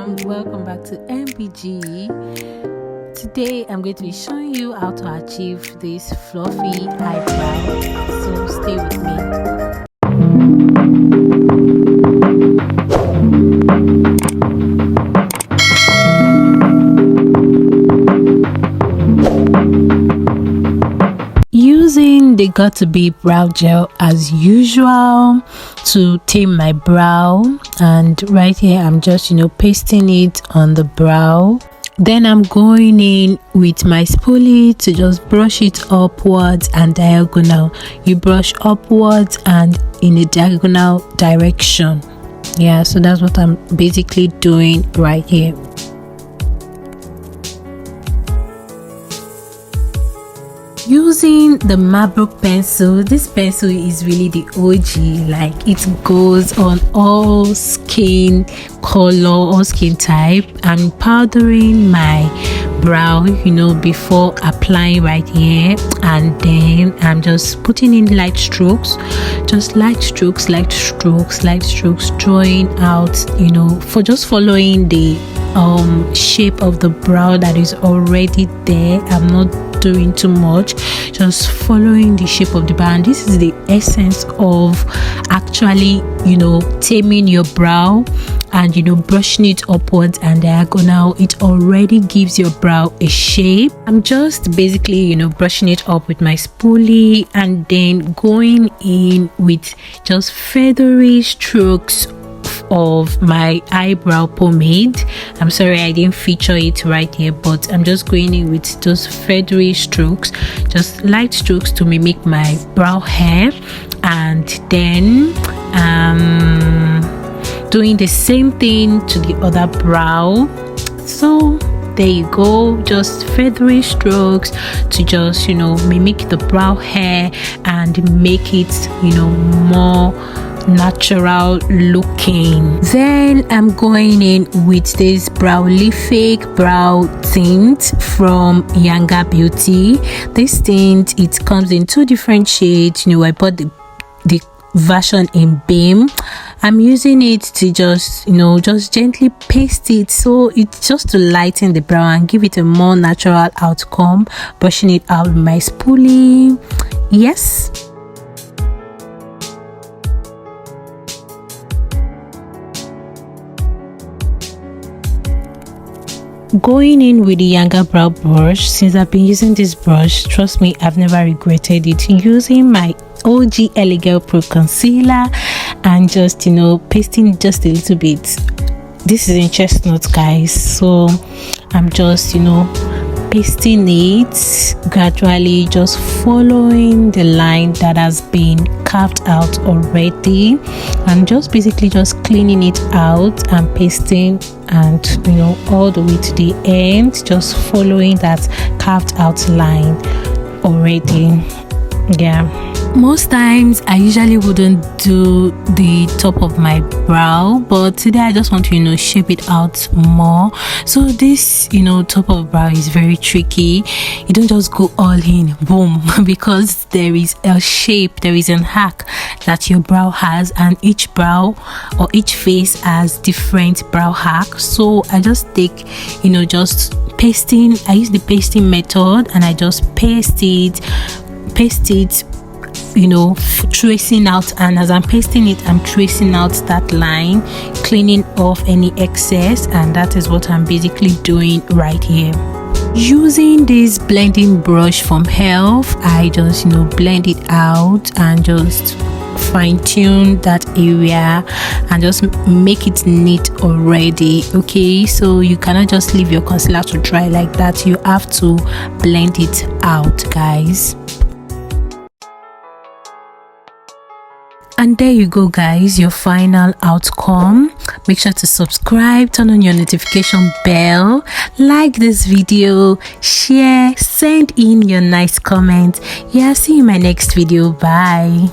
welcome back to MBG. Today I'm going to be showing you how to achieve this fluffy eyebrow, so stay with me. Using the Got2b brow gel as usual to tame my brow, and right here I'm just pasting it on the brow. Then I'm going in with my spoolie to just brush it upwards and diagonal. You brush upwards and in a diagonal direction. Yeah, so that's what I'm basically doing right here. Using the Marbrook pencil, this pencil is really the OG, like it goes on all skin color, all skin type. I'm powdering my brow before applying right here, and then I'm just putting in light strokes, just light strokes, drawing out, for just following the shape of the brow that is already there. I'm not doing too much, just following the shape of the brow. And this is the essence of actually taming your brow and brushing it upwards and diagonal. It already gives your brow a shape. I'm just basically brushing it up with my spoolie and then going in with just feathery strokes of my eyebrow pomade. I'm sorry I didn't feature it right here, but I'm just going in with those feathery strokes, just light strokes to mimic my brow hair, and then doing the same thing to the other brow. So there you go, just feathery strokes to just mimic the brow hair and make it more natural looking. Then I'm going in with this Browlific brow tint from Younger Beauty. This tint, it comes in 2 different shades. I bought the version in Beam. I'm using it to just gently paste it, so it's just to lighten the brow and give it a more natural outcome. Brushing it out with my spoolie. Yes, going in with the Younger brow brush. Since I've been using this brush, trust me, I've never regretted it. Using my OG Elegel Pro concealer and just pasting just a little bit. This is in chestnut, guys, so I'm just pasting it gradually, just following the line that has been carved out already, and just basically just cleaning it out and pasting, and all the way to the end, just following that carved out line already. Yeah, most times I usually wouldn't do the top of my brow, but today I just want to shape it out more. So this top of brow is very tricky. You don't just go all in boom, because there is a shape, there is an hack that your brow has, and each brow or each face has different brow hack. So I just take just pasting. I use the pasting method and I just paste it, tracing out, and as I'm pasting it, I'm tracing out that line, cleaning off any excess, and that is what I'm basically doing right here. Using this blending brush from Health, I just blend it out and just fine-tune that area and just make it neat already. Okay, so you cannot just leave your concealer to dry like that. You have to blend it out, guys. And there you go, guys, your final outcome. Make sure to subscribe, turn on your notification bell, like this video, share, send in your nice comment. Yeah, see you in my next video. Bye.